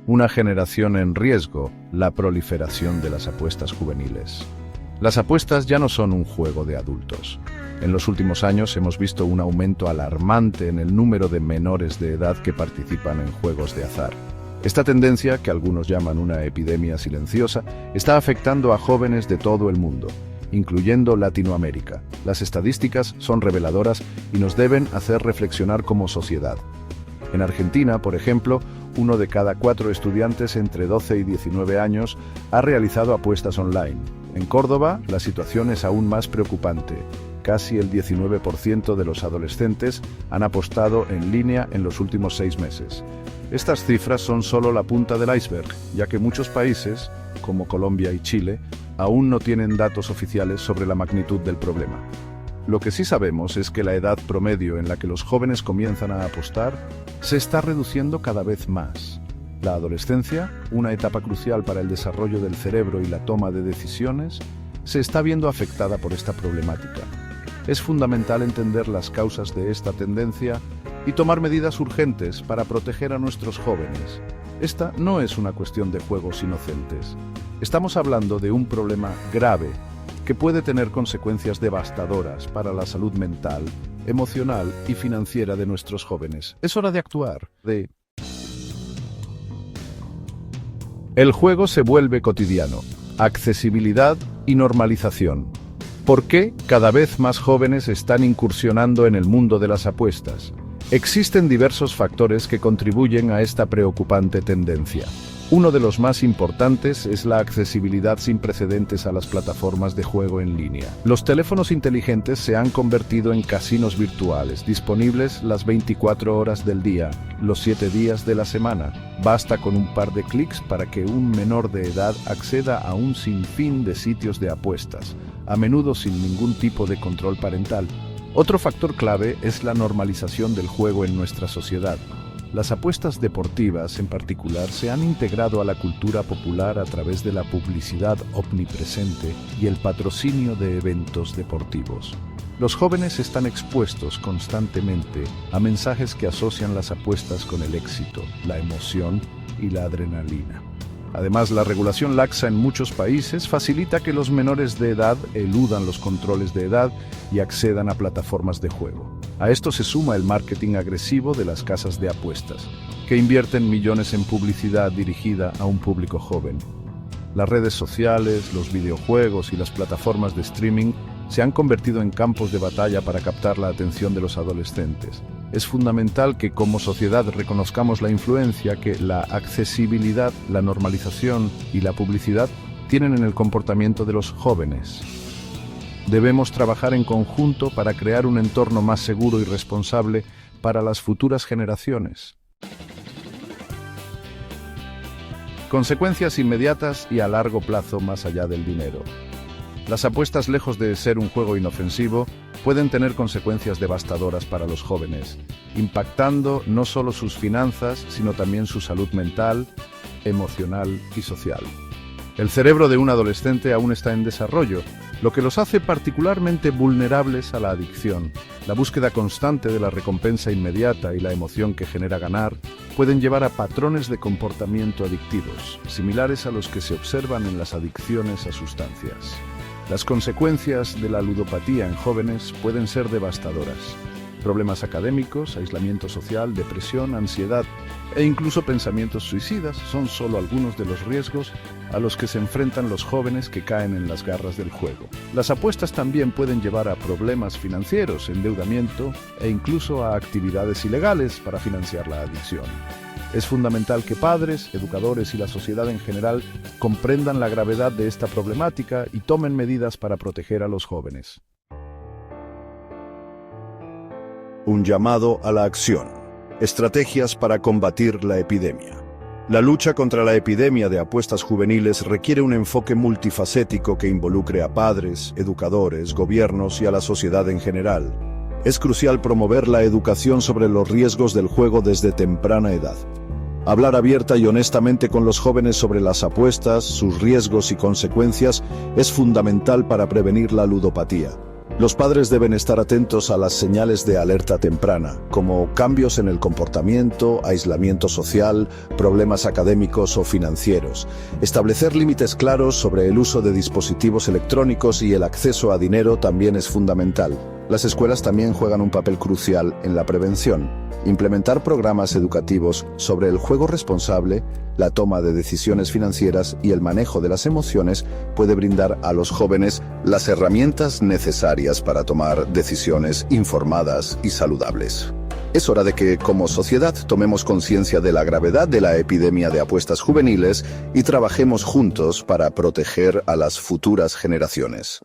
una generación en riesgo, la proliferación de las apuestas juveniles. Las apuestas ya no son un juego de adultos. En los últimos años hemos visto un aumento alarmante en el número de menores de edad que participan en juegos de azar. Esta tendencia, que algunos llaman una epidemia silenciosa, está afectando a jóvenes de todo el mundo, incluyendo Latinoamérica. Las estadísticas son reveladoras y nos deben hacer reflexionar como sociedad. En Argentina, por ejemplo, 1 de cada 4 estudiantes entre 12 y 19 años ha realizado apuestas online. En Córdoba, la situación es aún más preocupante. Casi el 19% de los adolescentes han apostado en línea en los últimos 6 meses. Estas cifras son solo la punta del iceberg, ya que muchos países, como Colombia y Chile, aún no tienen datos oficiales sobre la magnitud del problema. Lo que sí sabemos es que la edad promedio en la que los jóvenes comienzan a apostar se está reduciendo cada vez más. La adolescencia, una etapa crucial para el desarrollo del cerebro y la toma de decisiones, se está viendo afectada por esta problemática. Es fundamental entender las causas de esta tendencia y tomar medidas urgentes para proteger a nuestros jóvenes. Esta no es una cuestión de juegos inocentes. Estamos hablando de un problema grave que puede tener consecuencias devastadoras para la salud mental, emocional y financiera de nuestros jóvenes. Es hora de actuar. El juego se vuelve cotidiano, accesibilidad y normalización. ¿Por qué cada vez más jóvenes están incursionando en el mundo de las apuestas? Existen diversos factores que contribuyen a esta preocupante tendencia. Uno de los más importantes es la accesibilidad sin precedentes a las plataformas de juego en línea. Los teléfonos inteligentes se han convertido en casinos virtuales, disponibles las 24 horas del día, los 7 días de la semana. Basta con un par de clics para que un menor de edad acceda a un sinfín de sitios de apuestas, a menudo sin ningún tipo de control parental. Otro factor clave es la normalización del juego en nuestra sociedad. Las apuestas deportivas, en particular, se han integrado a la cultura popular a través de la publicidad omnipresente y el patrocinio de eventos deportivos. Los jóvenes están expuestos constantemente a mensajes que asocian las apuestas con el éxito, la emoción y la adrenalina. Además, la regulación laxa en muchos países facilita que los menores de edad eludan los controles de edad y accedan a plataformas de juego. A esto se suma el marketing agresivo de las casas de apuestas, que invierten millones en publicidad dirigida a un público joven. Las redes sociales, los videojuegos y las plataformas de streaming se han convertido en campos de batalla para captar la atención de los adolescentes. Es fundamental que como sociedad reconozcamos la influencia que la accesibilidad, la normalización y la publicidad tienen en el comportamiento de los jóvenes. Debemos trabajar en conjunto para crear un entorno más seguro y responsable para las futuras generaciones. Consecuencias inmediatas y a largo plazo más allá del dinero. Las apuestas, lejos de ser un juego inofensivo, pueden tener consecuencias devastadoras para los jóvenes, impactando no solo sus finanzas, sino también su salud mental, emocional y social. El cerebro de un adolescente aún está en desarrollo, lo que los hace particularmente vulnerables a la adicción. La búsqueda constante de la recompensa inmediata y la emoción que genera ganar pueden llevar a patrones de comportamiento adictivos, similares a los que se observan en las adicciones a sustancias. Las consecuencias de la ludopatía en jóvenes pueden ser devastadoras. Problemas académicos, aislamiento social, depresión, ansiedad e incluso pensamientos suicidas son solo algunos de los riesgos a los que se enfrentan los jóvenes que caen en las garras del juego. Las apuestas también pueden llevar a problemas financieros, endeudamiento e incluso a actividades ilegales para financiar la adicción. Es fundamental que padres, educadores y la sociedad en general comprendan la gravedad de esta problemática y tomen medidas para proteger a los jóvenes. Un llamado a la acción. Estrategias para combatir la epidemia. La lucha contra la epidemia de apuestas juveniles requiere un enfoque multifacético que involucre a padres, educadores, gobiernos y a la sociedad en general. Es crucial promover la educación sobre los riesgos del juego desde temprana edad. Hablar abierta y honestamente con los jóvenes sobre las apuestas, sus riesgos y consecuencias es fundamental para prevenir la ludopatía. Los padres deben estar atentos a las señales de alerta temprana, como cambios en el comportamiento, aislamiento social, problemas académicos o financieros. Establecer límites claros sobre el uso de dispositivos electrónicos y el acceso a dinero también es fundamental. Las escuelas también juegan un papel crucial en la prevención. Implementar programas educativos sobre el juego responsable, la toma de decisiones financieras y el manejo de las emociones puede brindar a los jóvenes las herramientas necesarias para tomar decisiones informadas y saludables. Es hora de que, como sociedad, tomemos conciencia de la gravedad de la epidemia de apuestas juveniles y trabajemos juntos para proteger a las futuras generaciones.